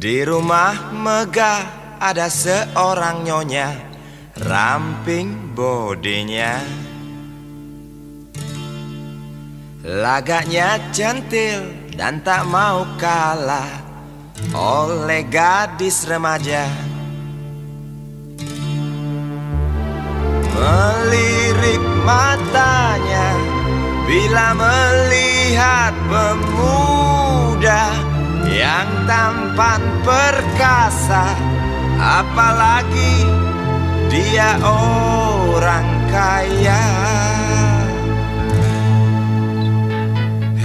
Di rumah megah ada seorang nyonya, ramping bodinya, lagaknya centil dan tak mau kalah oleh gadis remaja. Melirik matanya bila melihat pemuda yang tampan perkasa, apalagi dia orang kaya.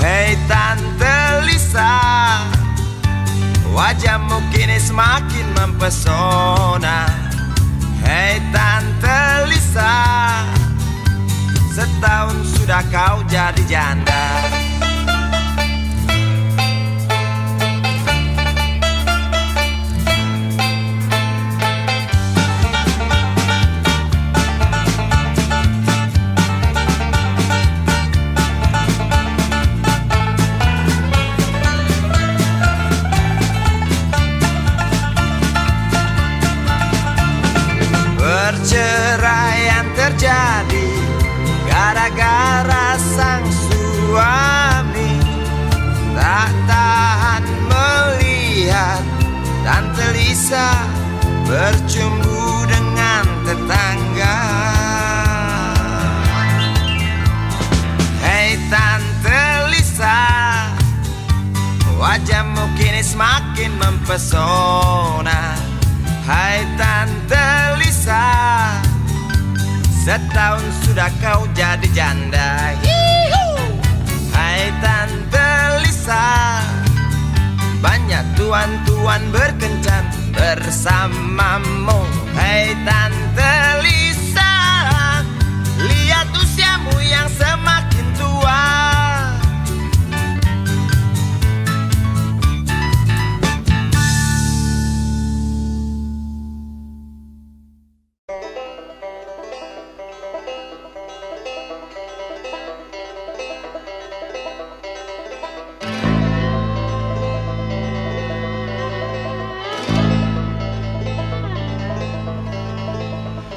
Hei Tante Lisa, wajahmu kini semakin mempesona. Hei Tante Lisa, setahun sudah kau jadi janda. Perceraian terjadi gara-gara sang suami tak tahan melihat Tante Lisa bercumbu dengan tetangga. Hei Tante Lisa, wajahmu kini semakin mempesona. Hai Tante Lisa, setahun sudah kau jadi janda. Hai Tante Lisa, banyak tuan-tuan berkencan bersamamu. Hai Tante Lisa, lihat usiamu yang semakin tua.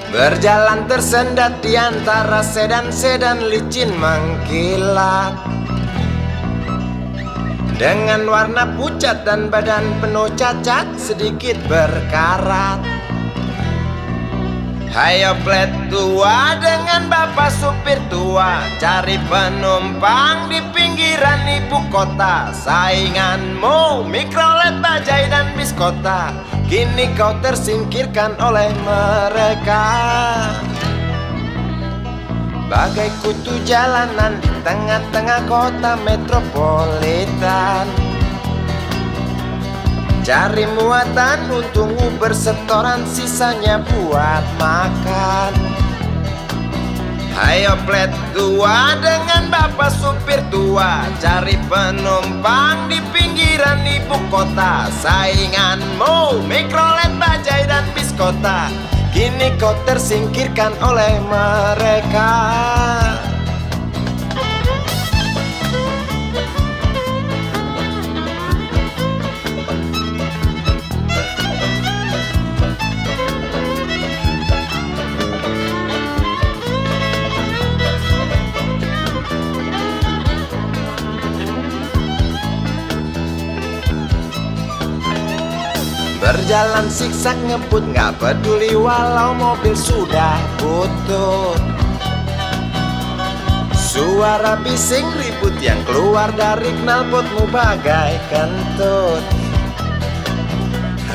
Berjalan tersendat di antara sedan-sedan licin mengkilat, dengan warna pucat dan badan penuh cacat sedikit berkarat. Hayo plet tua dengan bapak supir tua, cari penumpang di pinggiran ibu kota. Sainganmu Mikrolet, Bajai dan Biskota, kini kau tersingkirkan oleh mereka. Bagai kutu jalanan di tengah-tengah kota metropolitan, cari muatan untungmu bersetoran, sisanya buat makan. Hayo plet tua dengan bapak supir tua, cari penumpang di pinggiran ibu kota. Sainganmu Mikrolet, Bajai dan Biskota, kini kau tersingkirkan oleh mereka. Berjalan siksak ngebut, gak peduli walau mobil sudah butut. Suara bising ribut yang keluar dari knalpotmu bagai kentut.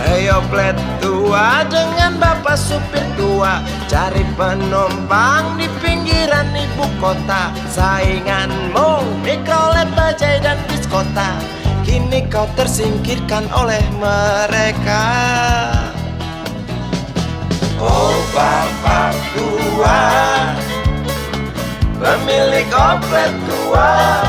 Hayo plet tua dengan bapak supir tua, cari penumpang di pinggiran ibu kota. Sainganmu Mikrolet, Bajai dan Biskota, kini kau tersingkirkan oleh mereka. Oh bapak tua, pemilik oplet tua,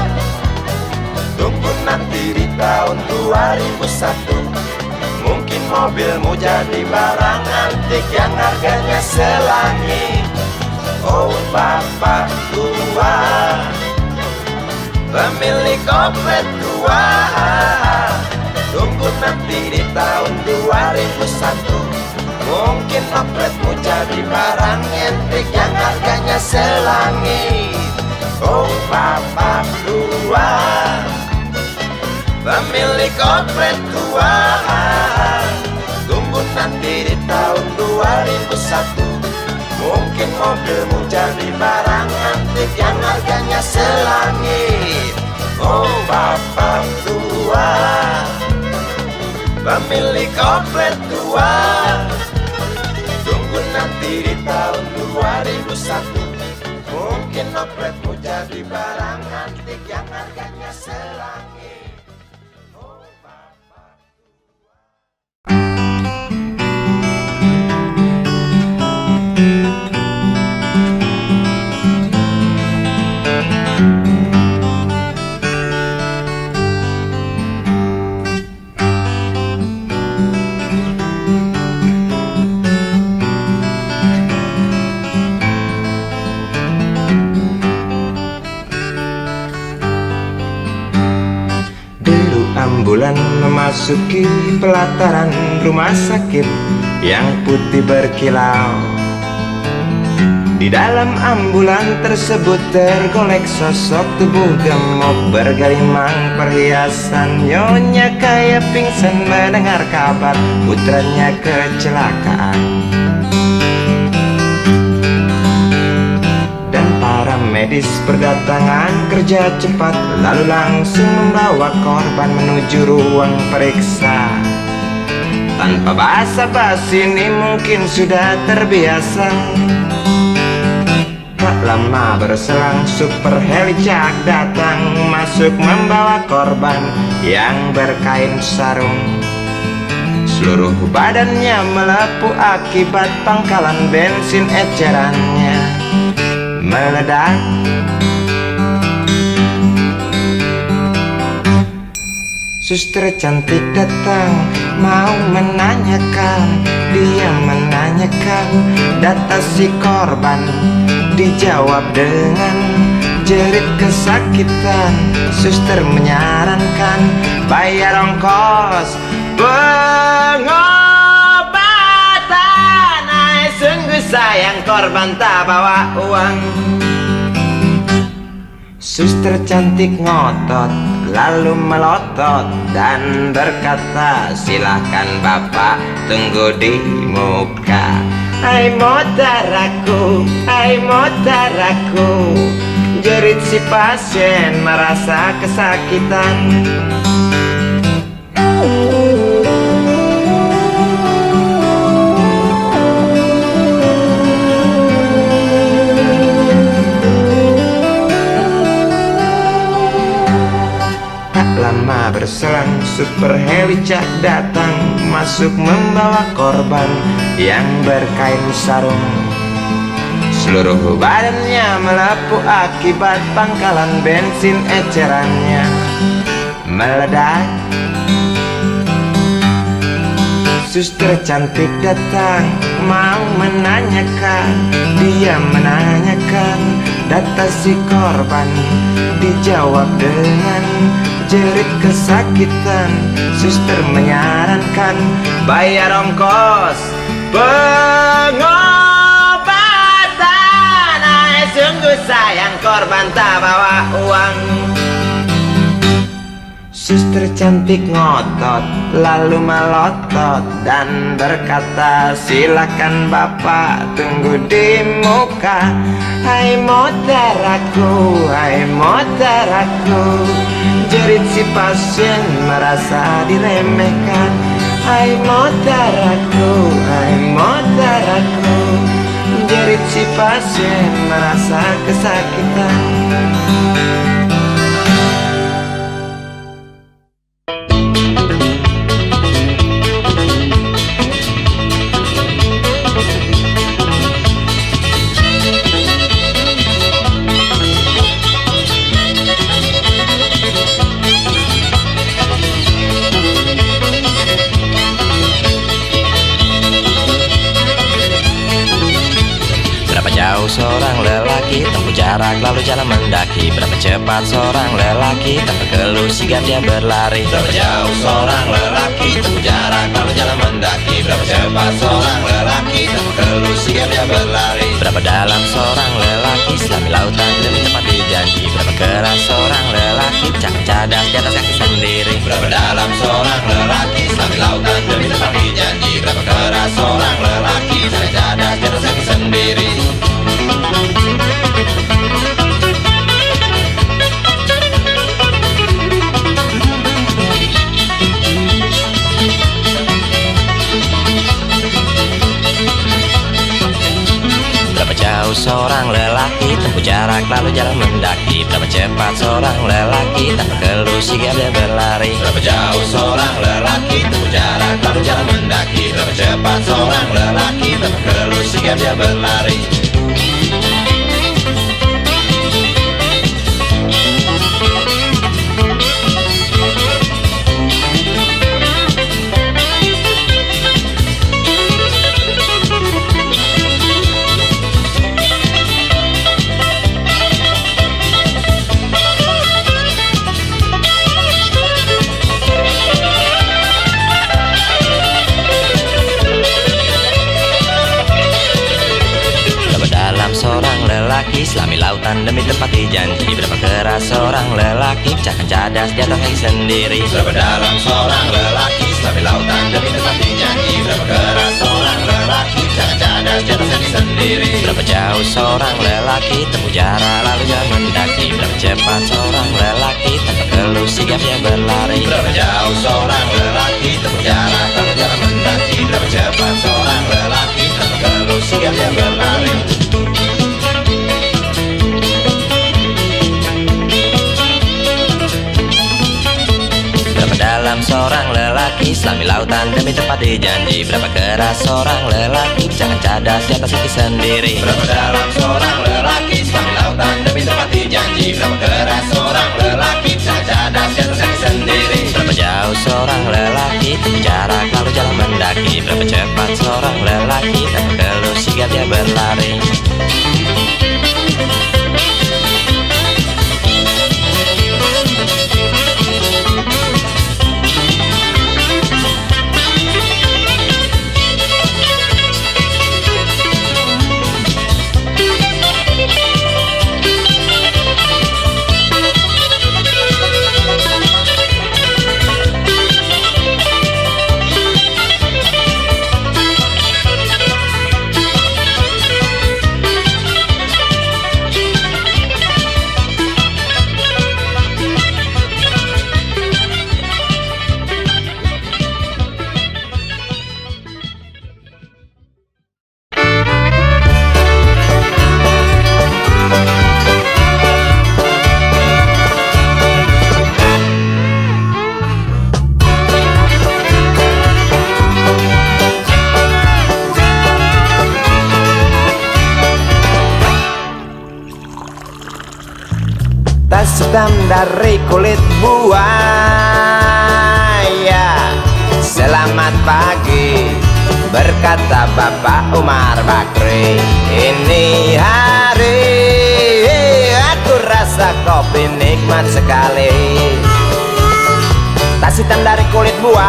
tunggu nanti di tahun 2001, mungkin mobilmu jadi barang antik yang harganya selangit. Oh bapak tua, pemilik oplet tua, Tunggu nanti di tahun 2001, mungkin opletmu jadi barang antik yang harganya selangit. Oh bapak tua, pemilik oplet tua, tunggu nanti di tahun 2001, mungkin mobilmu jadi barang antik yang harganya selangit. Oh bapak tua, pemilik oplet tua, tunggu nanti di tahun 2001, mungkin opletmu jadi barang antik yang harganya selangit. Oh bapak tua. Ambulan memasuki pelataran rumah sakit yang putih berkilau. Di dalam ambulan tersebut tergolek sosok tubuh gemuk bergelimang perhiasan. Nyonya kaya pingsan mendengar kabar putranya kecelakaan. Para medis berdatangan kerja cepat, lalu langsung membawa korban menuju ruang periksa. Tanpa basa-basi ini mungkin sudah terbiasa. Tak lama berselang super helicak datang, masuk membawa korban yang berkain sarung. Seluruh badannya melepuh akibat pangkalan bensin ecerannya meledak. Suster cantik datang mau menanyakan, dia menanyakan data si korban. Dijawab dengan jerit kesakitan. Suster menyarankan bayar ongkos pengobatan. Sungguh sayang korban tak bawa uang. Suster cantik ngotot lalu melotot dan berkata, silahkan bapak tunggu di muka. Hai motaraku, hai motaraku, jerit si pasien merasa kesakitan. Lama berselang super helicak datang, masuk membawa korban yang berkain sarung. Seluruh badannya melepuh akibat pangkalan bensin ecerannya meledak. Suster cantik datang mau menanyakan, dia menanyakan data si korban. Dijawab dengan jerit kesakitan. Suster menyarankan bayar ongkos pengobatan. Sungguh sayang korban tak bawa uang. Suster cantik ngotot lalu melotot dan berkata, silakan bapak tunggu di muka. Hai motaraku, hai motaraku, jerit si pasien merasa diremehkan. Hai motaraku, hai motaraku, jerit si pasien merasa kesakitan. jauh seorang lelaki tempuh jarak lalu jalan mendaki? Berapa cepat seorang lelaki tanpa keluh sigap dia berlari? Berapa jauh seorang lelaki tempuh jarak lalu jalan mendaki? Berapa cepat seorang lelaki tanpa keluh sigap dia berlari? Berapa dalam seorang lelaki selami lautan demi tepati janji? Berapa keras seorang lelaki cakap cadas di atas kaki sendiri? Berapa dalam seorang lelaki selami lautan demi tepati janji? Berapa keras seorang lelaki cakap cadas di atas kaki sendiri? Berapa jauh seorang lelaki tempuh jarak lalu jalan mendaki? Berapa cepat seorang lelaki tanpa keluh sigap dia berlari? Berapa jauh seorang lelaki tempuh jarak lalu jalan mendaki? Berapa cepat seorang lelaki tanpa keluh sigap dia berlari? Seorang lelaki selami lautan demi tepati janji? Berapa keras seorang lelaki cakap cadas di atas kaki sendiri? Berapa dalam seorang lelaki selami lautan demi tepati janji? Berapa keras seorang lelaki cakap cadas di atas kaki sendiri? Berapa jauh seorang lelaki tempuh jarak lalu jalan mendaki? Berapa cepat seorang lelaki tanpa keluh sigap dia berlari? Berapa jauh seorang lelaki tempuh jarak lalu jalan mendaki? Berapa cepat seorang lelaki tanpa keluh sigap dia berlari? Dalam seorang lelaki selami lautan demi tepati janji? Berapa keras seorang lelaki cakap cadas di atas kaki sendiri? Berapa dalam seorang lelaki selami lautan demi tepati janji? Berapa keras seorang lelaki cakap cadas di atas kaki sendiri? Berapa jauh seorang lelaki tempuh jarak lalu jalan mendaki? Berapa cepat seorang lelaki tanpa keluh sigap dia berlari? Tas hitam dari kulit buaya. Selamat pagi, berkata Bapak Umar Bakri. Ini hari aku rasa kopi nikmat sekali. Tas hitam dari kulit buaya,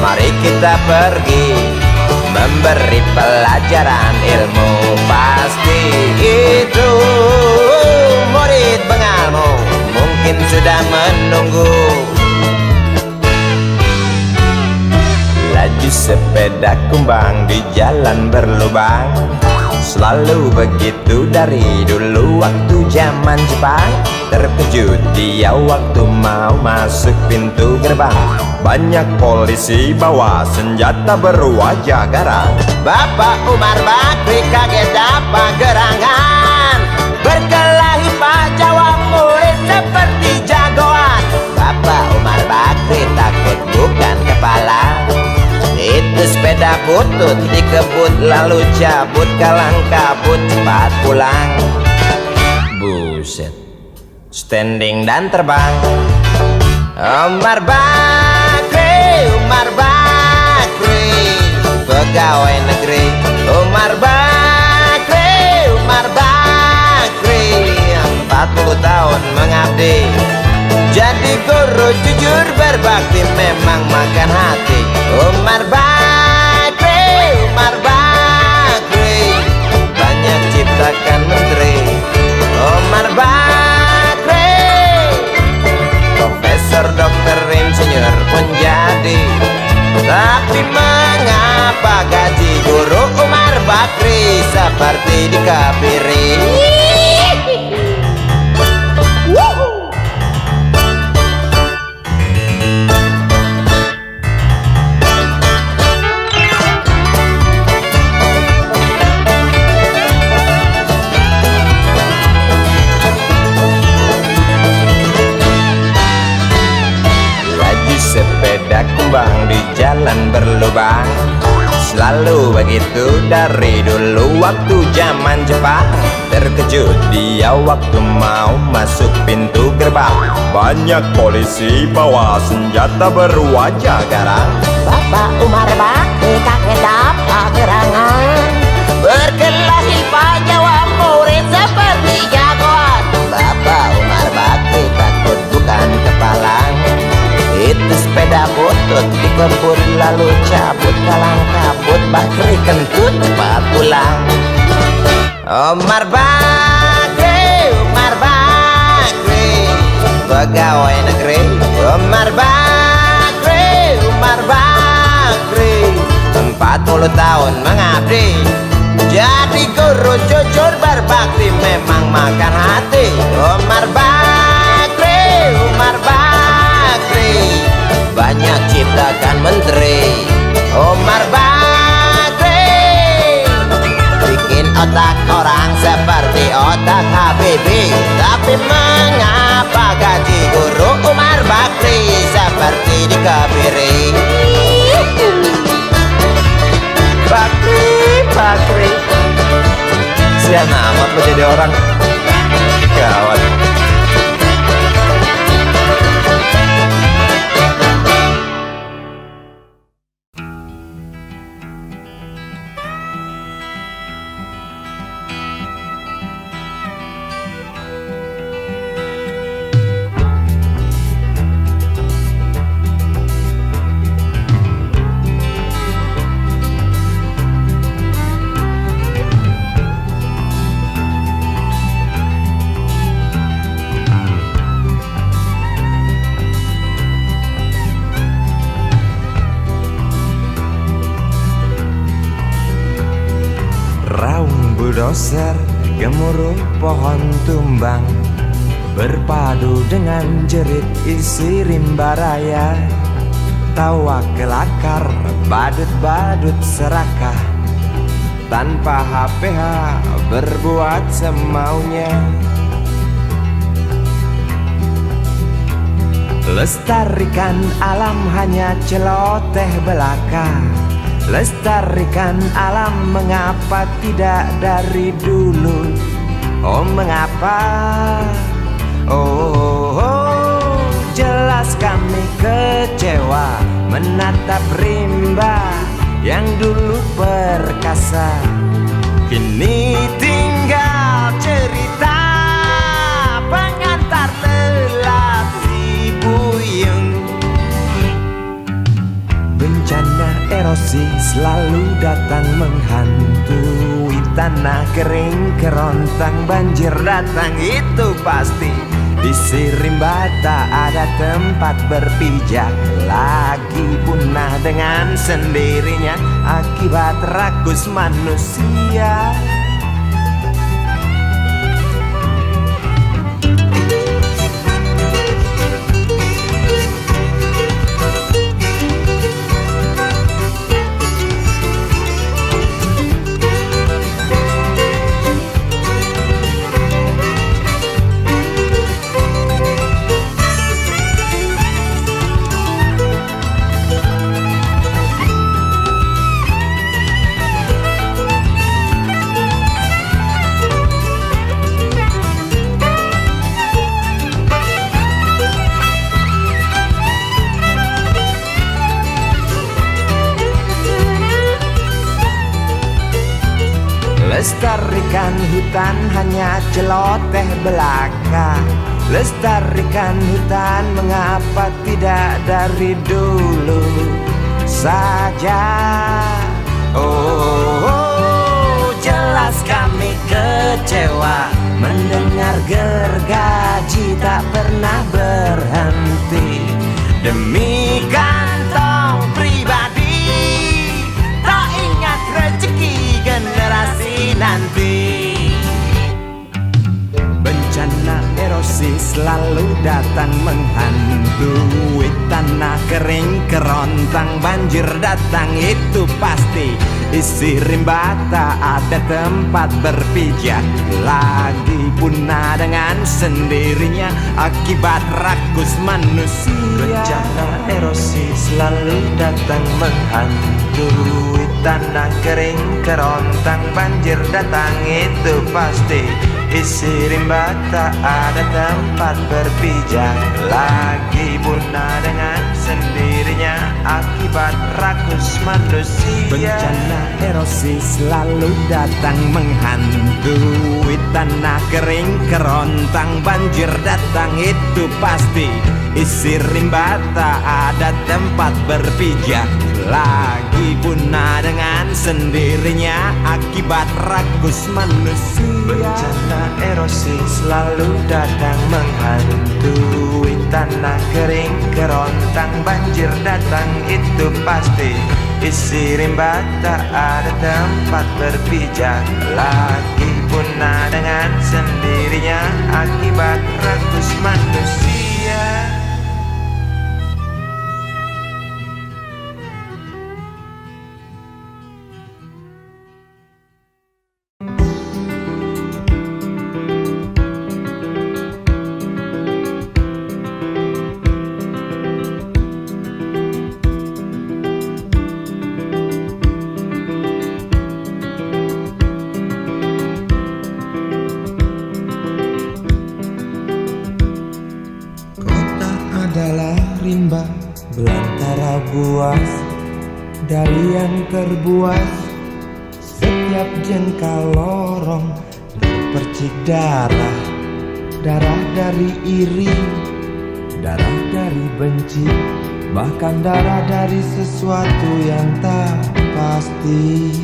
mari kita pergi memberi pelajaran ilmu. Pasti itu murid bengalmu mungkin sudah menunggu. Laju sepeda kumbang di jalan berlubang, selalu begitu dari dulu waktu zaman Jepang. Terkejut dia waktu mau masuk pintu gerbang, banyak polisi bawa senjata berwajah garang. Bapak Umar Bakri kaget dapat gerangan, berkelahi Pak Jawa murid seperti jagoan. Bapak Umar Bakri takut bukan kepala, itu sepeda butut dikebut lalu cabut, kalang kabut cepat pulang. Buset, standing dan terbang. Umar Bakri, Umar Bakri, pegawai negeri. Umar tahun mengabdi. Jadi guru jujur berbakti memang makan hati. Umar Bakri, Umar Bakri, banyak ciptakan menteri. Umar Bakri, profesor, dokter, insinyur pun jadi. Tapi mengapa gaji guru Umar Bakri seperti dikebiri? Sepeda kumbang di jalan berlubang, selalu begitu dari dulu waktu zaman Jepang. Terkejut dia waktu mau masuk pintu gerbang, banyak polisi bawa senjata berwajah garang. Bapak Umar Bakri kaget dapat gerangan, berkelahi Pak jawab murid seperti jagoan. Bapak Umar Bakri takut bukan kepalang, itu sepeda butut dikebut lalu cabut kalang kabut. Bakri kentut cepat pulang. Umar Bakri, Umar Bakri, pegawai negeri. Umar Bakri, Umar Bakri, 40 tahun mengabdi. Jadi guru jujur berbakti memang makan hati. Umar Bakri, Umar Bakri, banyak ciptakan menteri. Umar Bakri bikin otak orang seperti otak Habibie. Tapi mengapa gaji guru Umar Bakri seperti dikebiri? Bakri, Bakri, sian amat lo jadi orang. Gawat. Raung bulldozer, gemuruh pohon tumbang, berpadu dengan jerit isi rimba raya. Tawa kelakar, badut-badut serakah, tanpa HPH berbuat semaunya. Lestarikan alam hanya celoteh belaka, lestarikan alam mengapa tidak dari dulu? Oh mengapa? Oh, jelas kami kecewa menatap rimba yang dulu perkasa, kini tinggal cerita pengantar lelah si buyung. Bencana erosi selalu datang menghantui tanah kering kerontang, banjir datang itu pasti. Di Sirimba tak ada tempat berpijak lagi, punah dengan sendirinya akibat rakus manusia. Lestarikan hutan hanya celoteh belaka. Lestarikan hutan mengapa tidak dari dulu saja. Oh, jelas kami kecewa mendengar gergaji tak pernah berhenti demi kantong pribadi, tak ingat rezeki generasi nanti. Bencana erosi selalu datang menghantui tanah kering kerontang, banjir datang itu pasti. Isi rimba tak ada tempat berpijak lagi, punah dengan sendirinya akibat rakus manusia. Bencana erosi selalu datang menghantui tanah kering kerontang, banjir datang itu pasti. Isi rimba tak ada tempat berpijak lagi, punah dengan sendirinya akibat rakus manusia. Bencana erosi selalu datang menghantui tanah kering kerontang, banjir datang itu pasti. Isi rimba tak ada tempat berpijak lagi, punah dengan sendirinya akibat rakus manusia. Bencana erosi selalu datang menghantui tanah kering kerontang, banjir datang itu pasti. Isi rimba tak ada tempat berpijak lagi, punah dengan sendirinya akibat rakus manusia. Adalah rimba belantara buas dari yang terbuas. Setiap jengkal lorong terpercik darah, darah dari iri, darah dari benci, bahkan darah dari sesuatu yang tak pasti.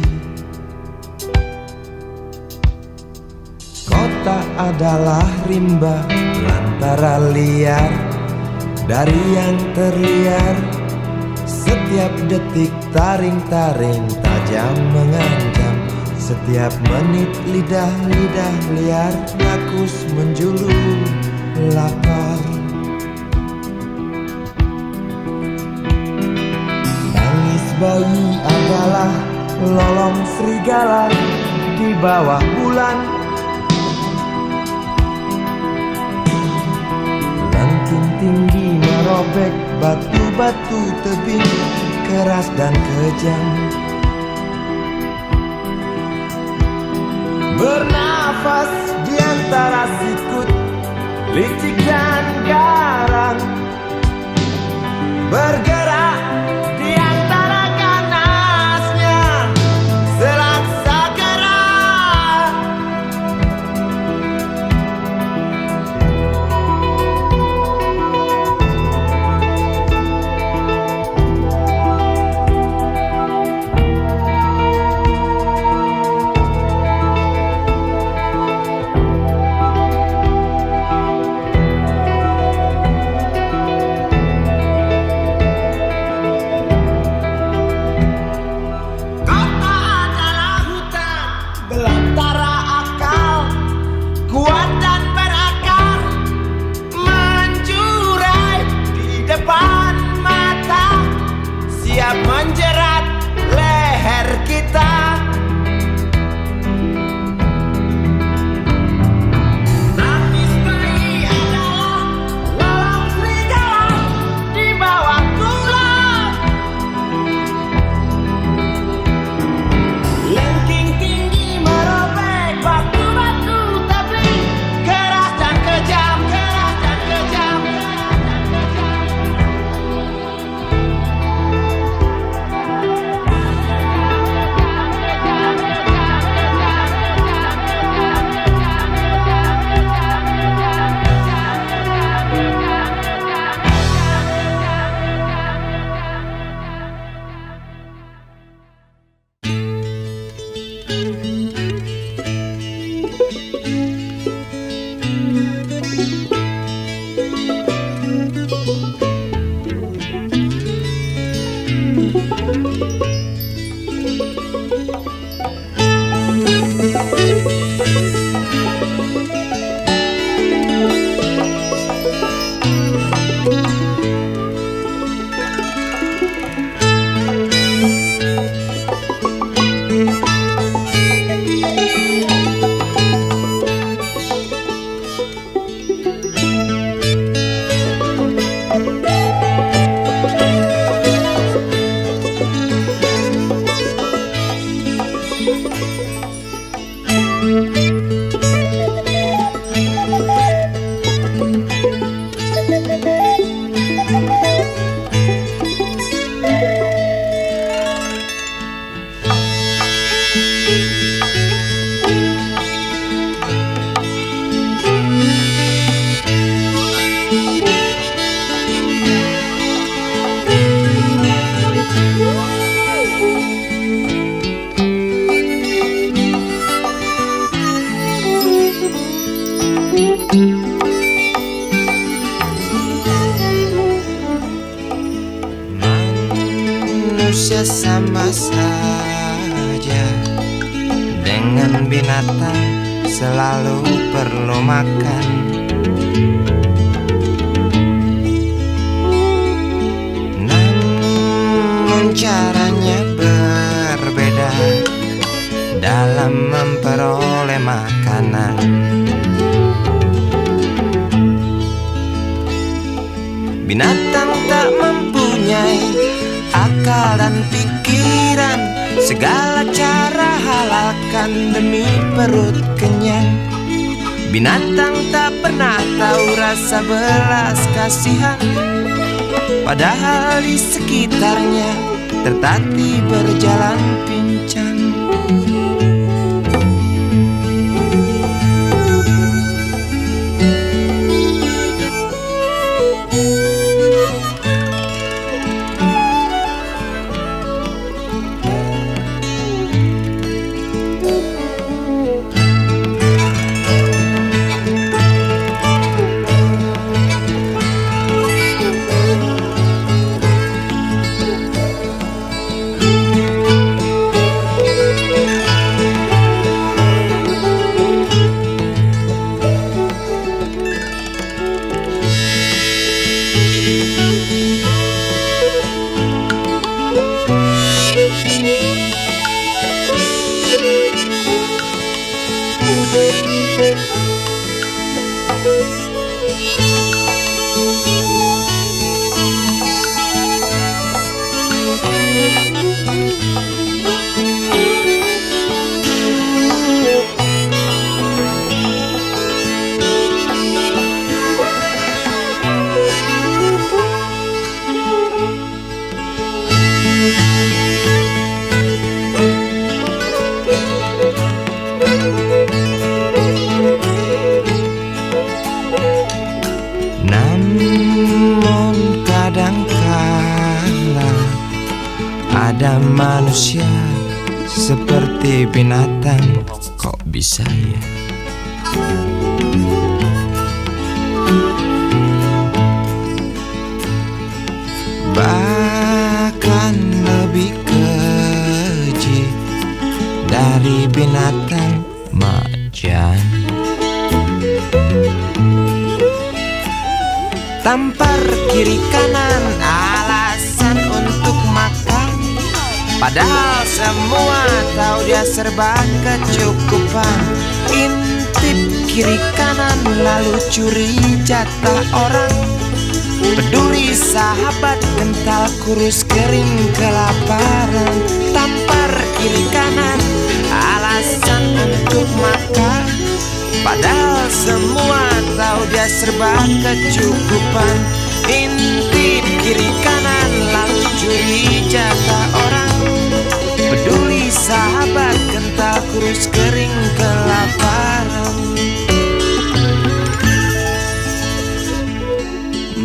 Kota adalah rimba belantara liar dari yang terliar. Setiap detik taring-taring tajam mengancam. Setiap menit lidah-lidah liar rakus menjulur lapar. Tangis bayi adalah lolong serigala di bawah bulan. Tinggi merobek batu-batu tebing keras dan kejam. Bernafas di antara sikut, licik dan garang, bergerak di antara ganasnya selaksa gerah. Manusia sama saja dengan binatang, selalu perlu makan. Namun caranya berbeda dalam memperoleh makanan. Binatang tak mempunyai akal dan pikiran, segala cara halalkan demi perut kenyang. Binatang tak pernah tahu rasa belas kasihan, padahal di sekitarnya tertatih berjalan pincang. Namun kadangkala ada manusia seperti binatang. Kok bisa ya? Bahkan lebih keji dari binatang macan. Tampar kiri kanan alasan untuk makan, padahal semua tahu dia serba kecukupan. Intip kiri kanan lalu curi jatah orang. Peduli sahabat kental kurus kering kelaparan. Tampar kiri kanan alasan untuk makan, padahal semua tahu dia serba kecukupan. Intip kiri kanan lalu curi jatah orang. Peduli sahabat kental kurus kering kelaparan.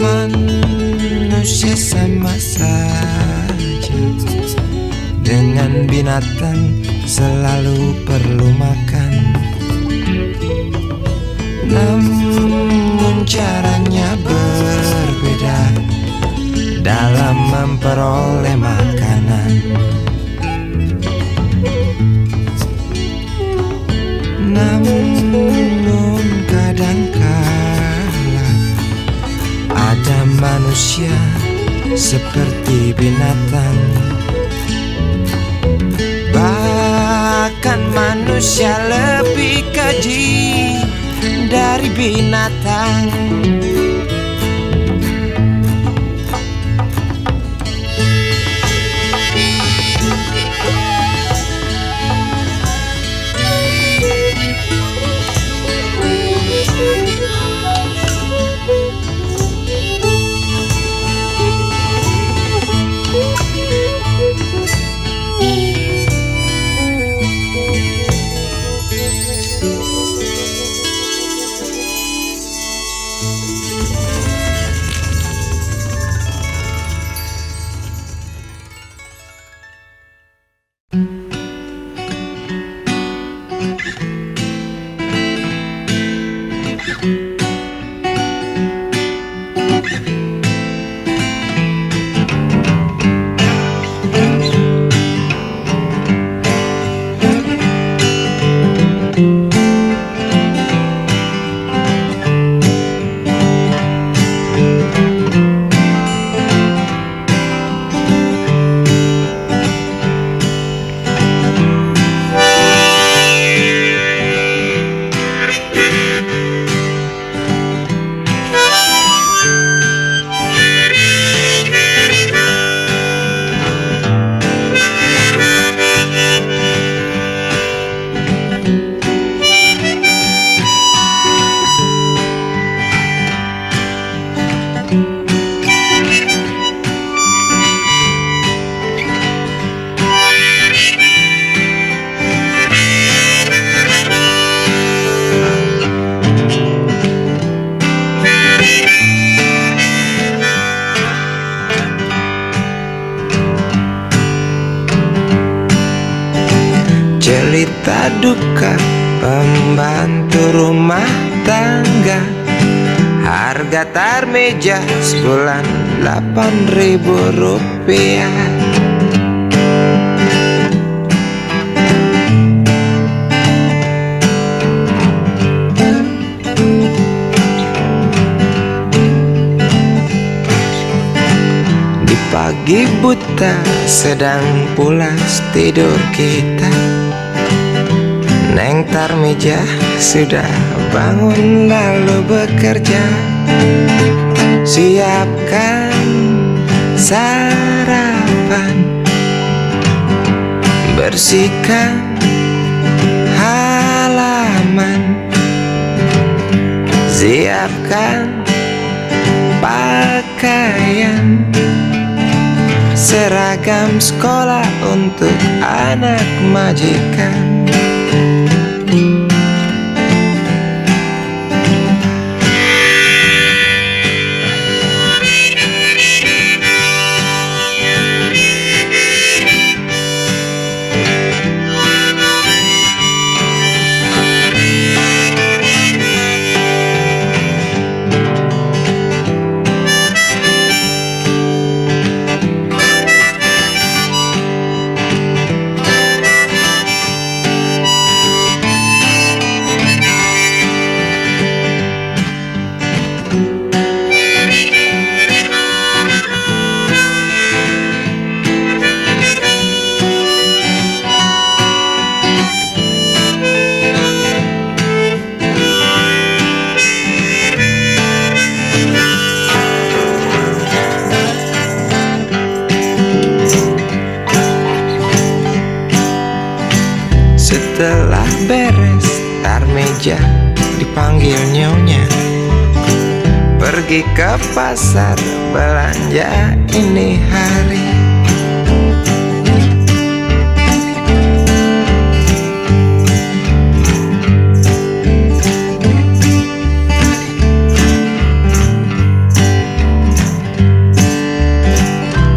Manusia sama saja dengan binatang, selalu perlu makan. Namun caranya berbeda dalam memperoleh makanan. Namun kadangkala ada manusia seperti binatang. Bahkan manusia lebih keji dari binatang. Cerita duka pembantu rumah tangga, harga tarmeja sebulan 8.000 rupiah. Di pagi buta sedang pulas tidur kita, Neng Tarmeja sudah bangun lalu bekerja. Siapkan sarapan, bersihkan halaman, siapkan pakaian, seragam sekolah untuk anak majikan. Setelah beres Tarmeja dipanggil nyonya, pergi ke pasar belanja ini hari.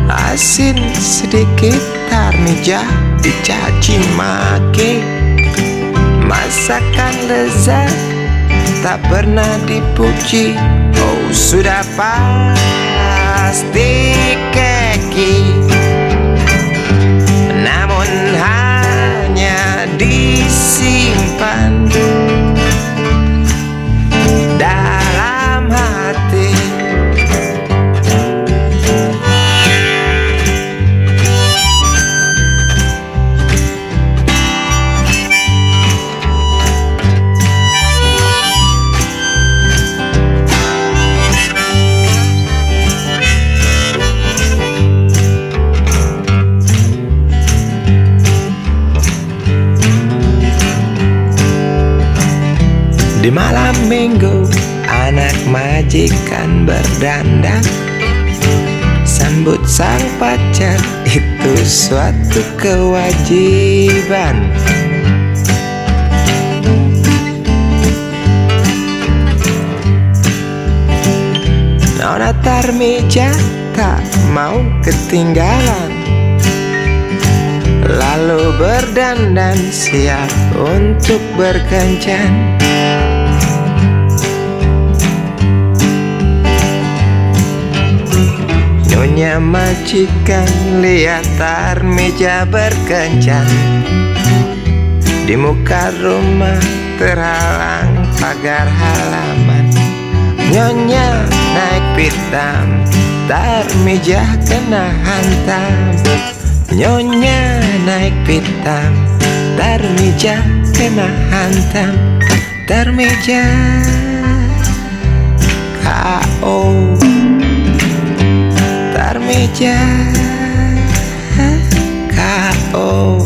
Asin sedikit Tarmeja, dicaci maki. Masakan lezat tak pernah dipuji. Oh sudah pasti keki, namun hanya disimpan dalam hati. Di malam minggu anak majikan berdandan sambut sang pacar, itu suatu kewajiban. Nona Tarmija tak mau ketinggalan, lalu berdandan siap untuk berkencan. Nyonya majikan lihat Tarmija berkencan, di muka rumah terhalang pagar halaman. Nyonya naik pitam, Tarmija kena hantam. Nyonya naik pitam, Tarmija kena hantam. Tarmija KO. Tarmija KO.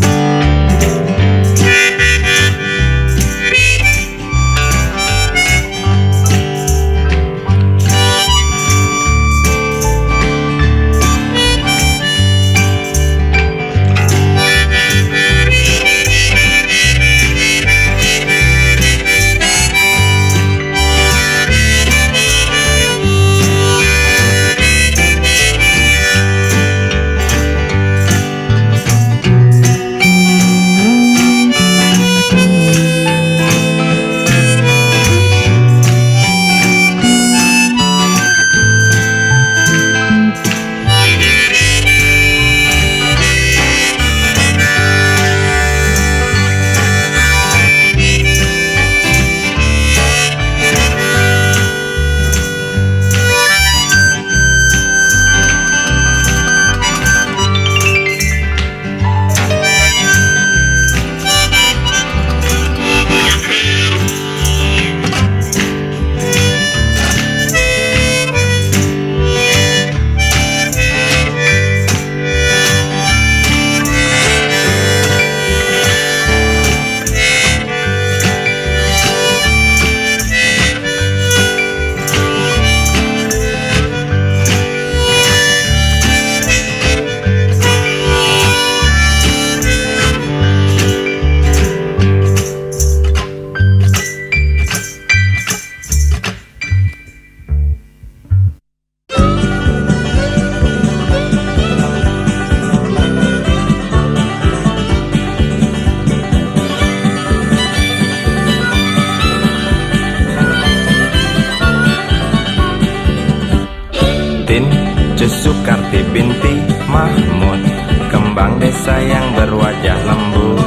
Sukarti binti Mahmud, kembang desa yang berwajah lembut,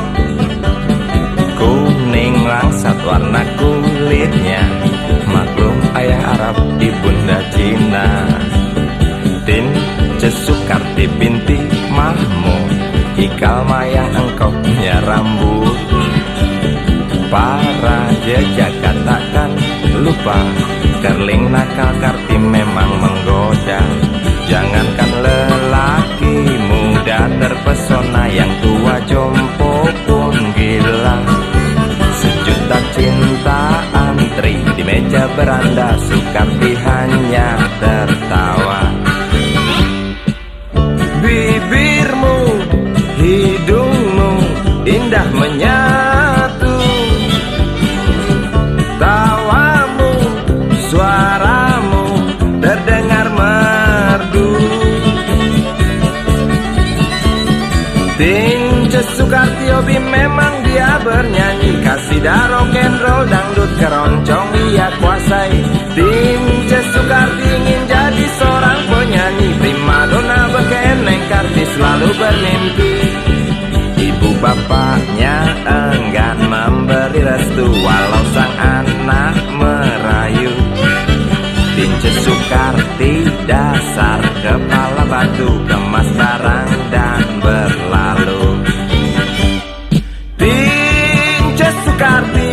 kuning langsat warna kulitnya, maklum ayah Arab ibunda Cina. Tin Sukarti binti Mahmud, ikal mayang engkau punya rambut. Para jejak katakan lupa, kerling nakal Karti memang menggoda. Jangankan lelaki muda terpesona, yang tua jompo pun gila. Sejuta cinta antri di meja beranda, Sukarti hanya tertawa. Bibirmu, hidungmu indah menyatu, tawamu, suaramu terdengar merdu. Tin Sukarti hobi memang dia bernyanyi, kasidah rock and roll, dangdut keroncong ia kuasai. Tim Sukarti ingin jadi seorang penyanyi, primadona berkeneng kartis selalu bermimpi. Ibu bapaknya enggan memberi restu walau sang anak merayu. Tince Sukarti dasar kepala batu, kemas barang dan berlalu. Tince Sukarti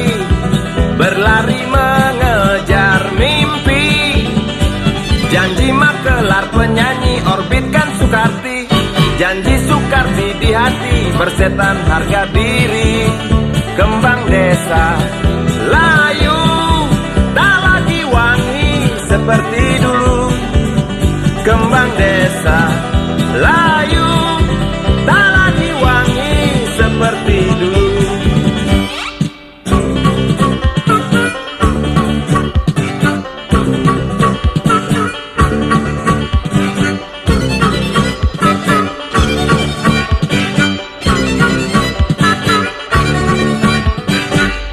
berlari mengejar mimpi, janji makelar penyanyi orbitkan Sukarti. Janji Sukarti di hati bersetan harga diri. Kembang desa layu tak lagi wangi seperti dulu. Kembang desa layu tak lagi wangi seperti dulu.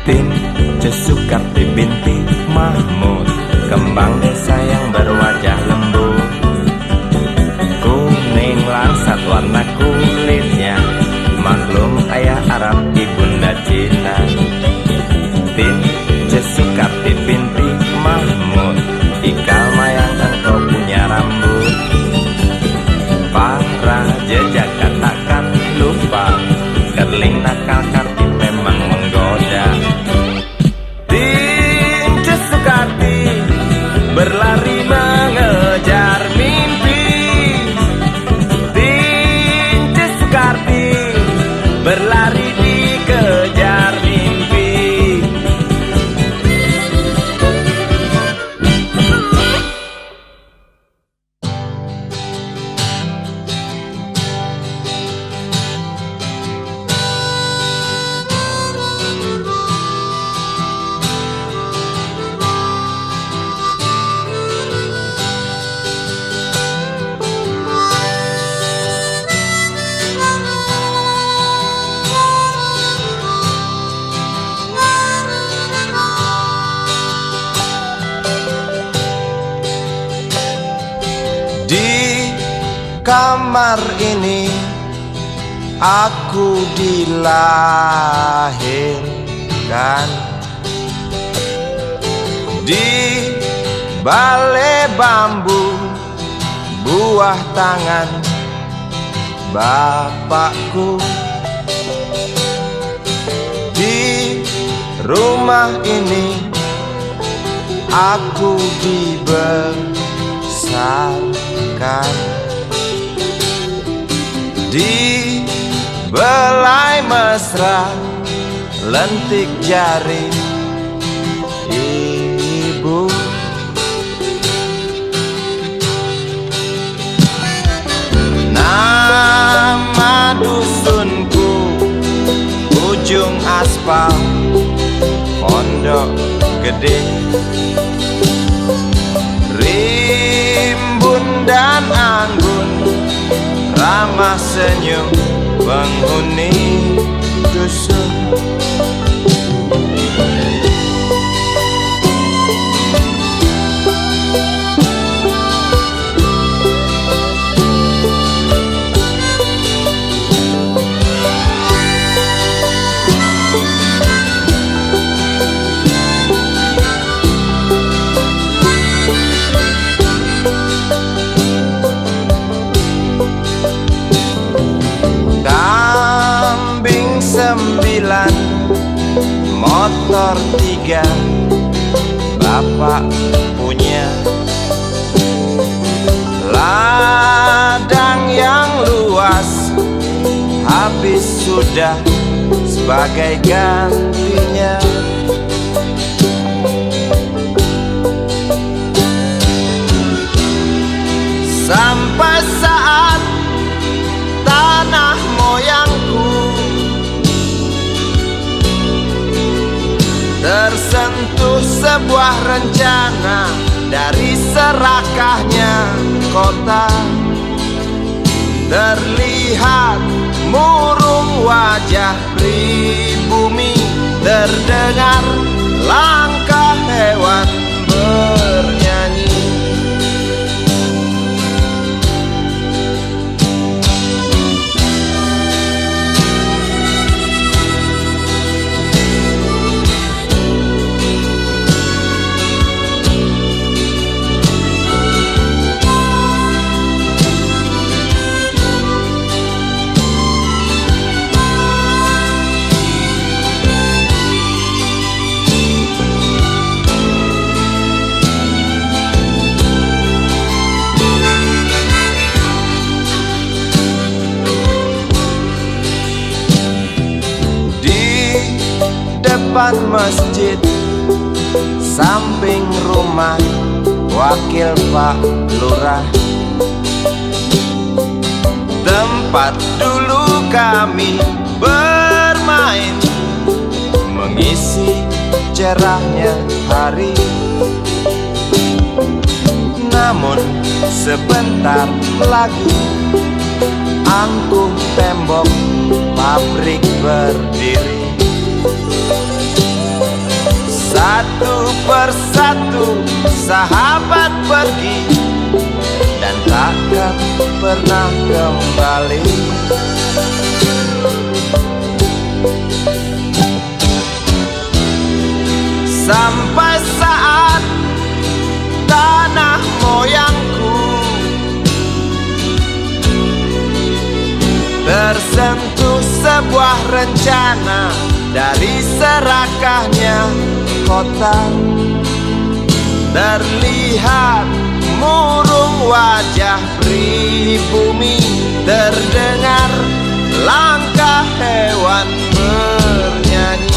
Tince Sukarti binti Mahmud, kembang desa yang berwajah lembut, kuning langsat warna kulitnya, maklum ayah Arab ibunda Cina. Tince Sukarti binti Mahmud, ikal mayang engkau punya rambut, para jejak katakan lupa, kerling nakal Karti memang menggoda. Tince Sukarti berlari mengejar mimpi. Tince Sukarti berlari dikejar mimpi. Di kamar ini aku dilahirkan, di balai bambu buah tangan bapakku. Di rumah ini aku dibesarkan, di belai mesra lentik jari ibu. Nama dusunku ujung aspal Pondok Gede. Rimbun dan anggun ramah senyum penghuni dusun. Kambing 9, motor 3, bapak punya. Ladang yang luas habis sudah sebagai gantinya. Sampai saat tanah moyangku tersentuh sebuah rencana dari serakahnya kota. Terlihat murung wajah pribumi, terdengar langkah hewan bernyanyi. Depan masjid, samping rumah wakil Pak Lurah, tempat dulu kami bermain, mengisi cerahnya hari. Namun sebentar lagi angkuh tembok pabrik berdiri. Satu persatu sahabat pergi dan takkan pernah kembali. Sampai saat tanah moyangku tersentuh sebuah rencana dari serakahnya kota. Terlihat murung wajah pribumi, terdengar langkah hewan bernyanyi.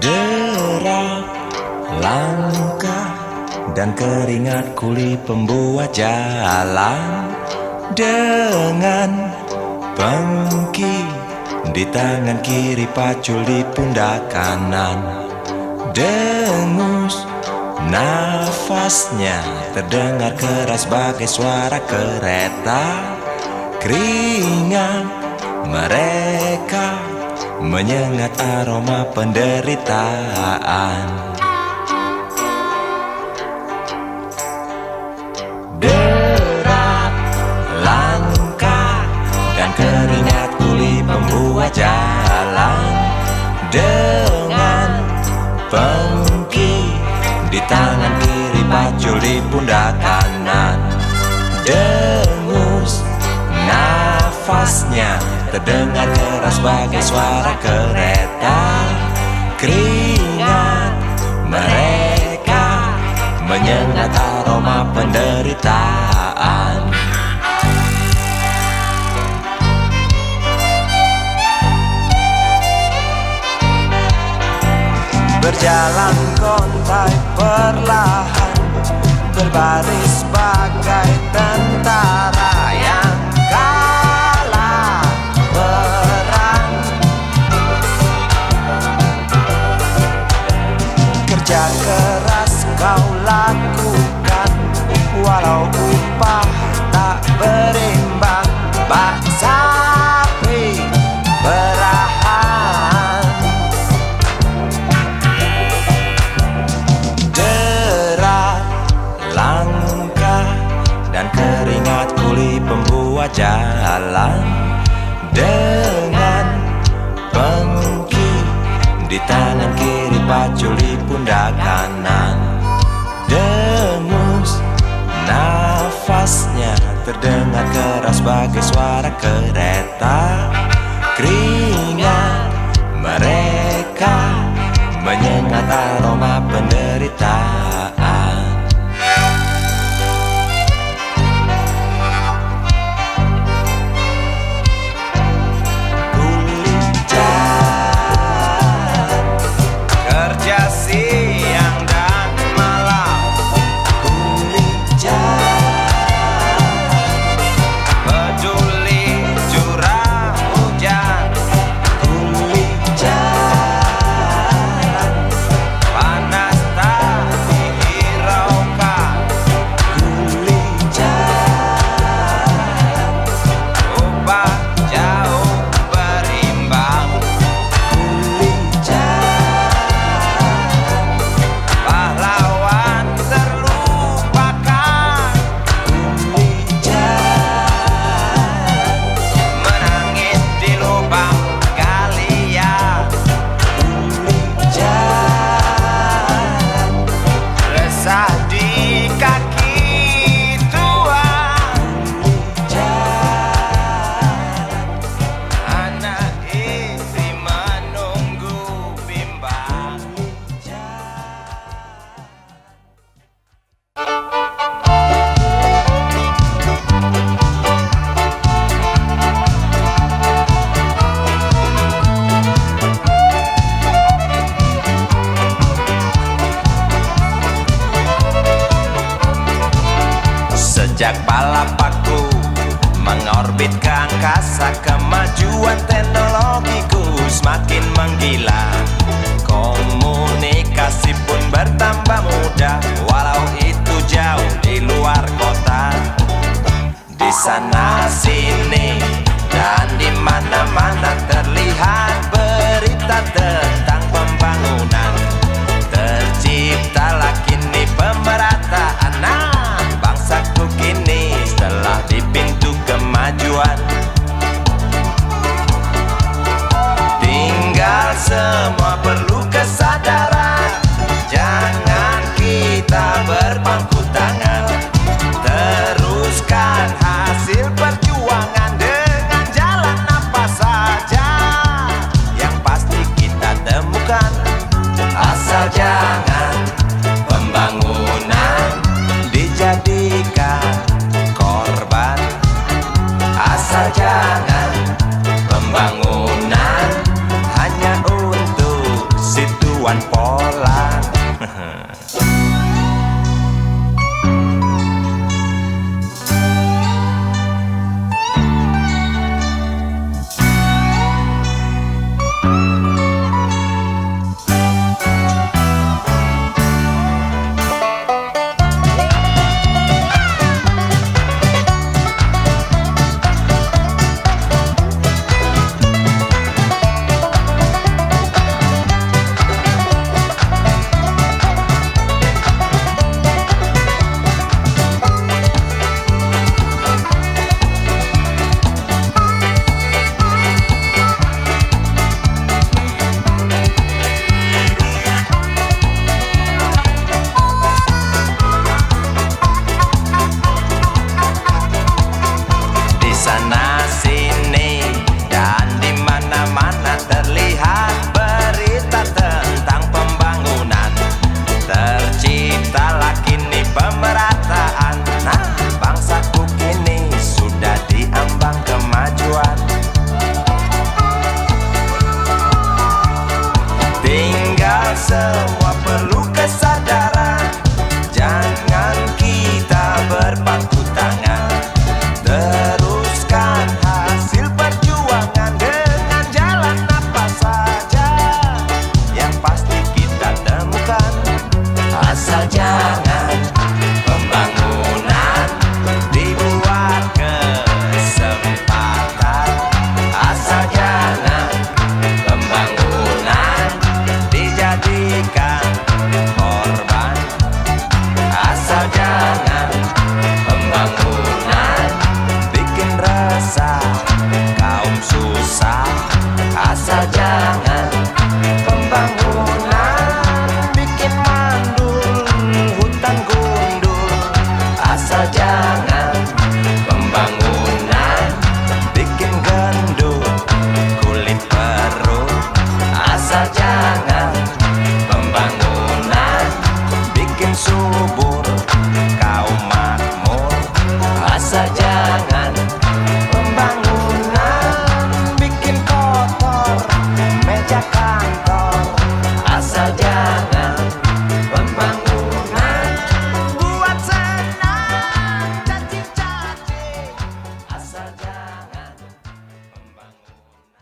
Derap langkah dan keringat kuli pembuat jalan, dengan pengki di tangan kiri, pacul di pundak kanan. Dengus nafasnya terdengar keras bagai suara kereta. Keringat mereka menyengat aroma penderitaan. Derap langkah dan keringat kuli pembuat jalan, dengan pengki di tangan kiri, pacul di pundak kanan. Dengus nafasnya terdengar keras bagai suara kereta. Keringat mereka menyengat aroma penderitaan. Berjalan kontai perlahan, berbaris bagai tentara yang kalah perang. Kerja keras kau lakukan, walau upah tak berimbang. Bak sapi perahan, derap langkah dan keringat kuli pembuat jalan, dengan pengki di tangan kiri, pacul di pundak kanan. Dengus nafasnya terdengar keras bagai suara kereta. Keringat mereka menyengat aroma penderitaan. Sejak balapaku mengorbit ke angkasa, kemajuan teknologiku semakin menggila. Komunikasi pun bertambah mudah, walau itu jauh di luar kota. Di sana sini dan di mana-mana terlihat berita tentang pembangunan. Terciptalah kini pemerataan. Nah, bangsaku kini telah di pintu kemajuan. Tinggal semua perlu kesadaran. Jangan kita berpangku tangan, teruskan hasil perjuangan dengan jalan apa saja. Yang pasti kita temukan, asal jangan pembangunan dijadikan korban. Asal jangan pembangunan hanya untuk si tuan polan. Sana sini dan di mana-mana terlihat berita tentang pembangunan. Terciptalah kini pemerataan. Nah, bangsaku kini sudah diambang kemajuan. Tinggal semua perlu kesadaran. Jangan kita berpangku tangan, teruskan hasil perjuangan dengan jalan apa saja. Yang pasti kita temukan, asal jangan pembangunan dibuat kesempatan. Asal jangan pembangunan dijadikan korban. Asal jangan pembangunan bikin resah kaum susah. Asal jangan pembangunan bikin mandul hutan gundul. Asal jangan pembangunan bikin gendut kulit perut. Asal jangan pembangunan bikin subur kaum makmur. Asal jangan pembangunan bikin kotor meja kantor. Asal jangan pembangunan buat senang caci-caci. Asal jangan pembangunan.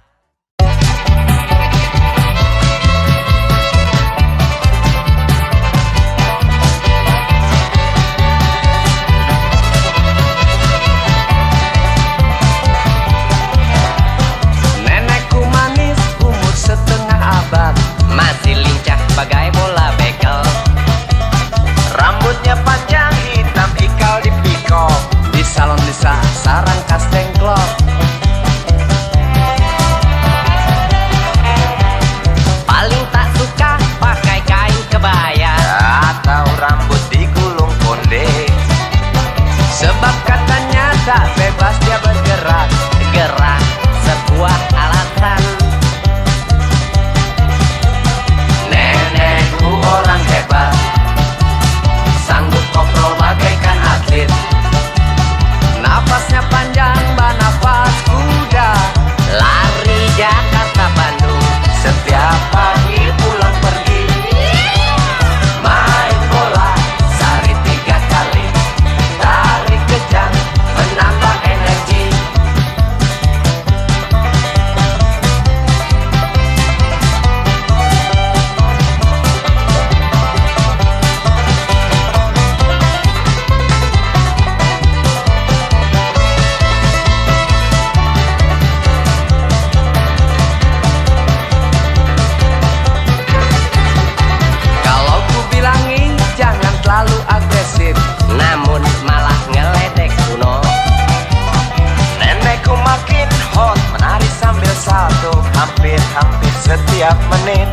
setiap menit.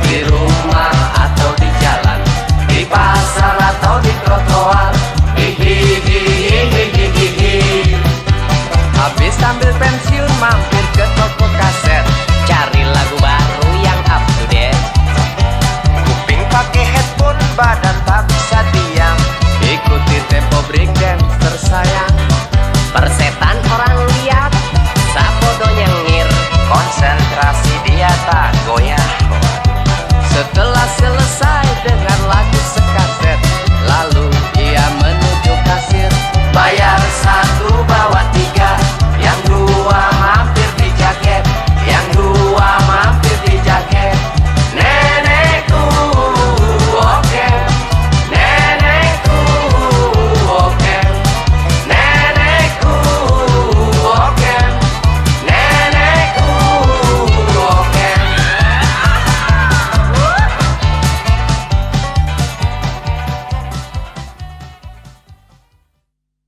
Di rumah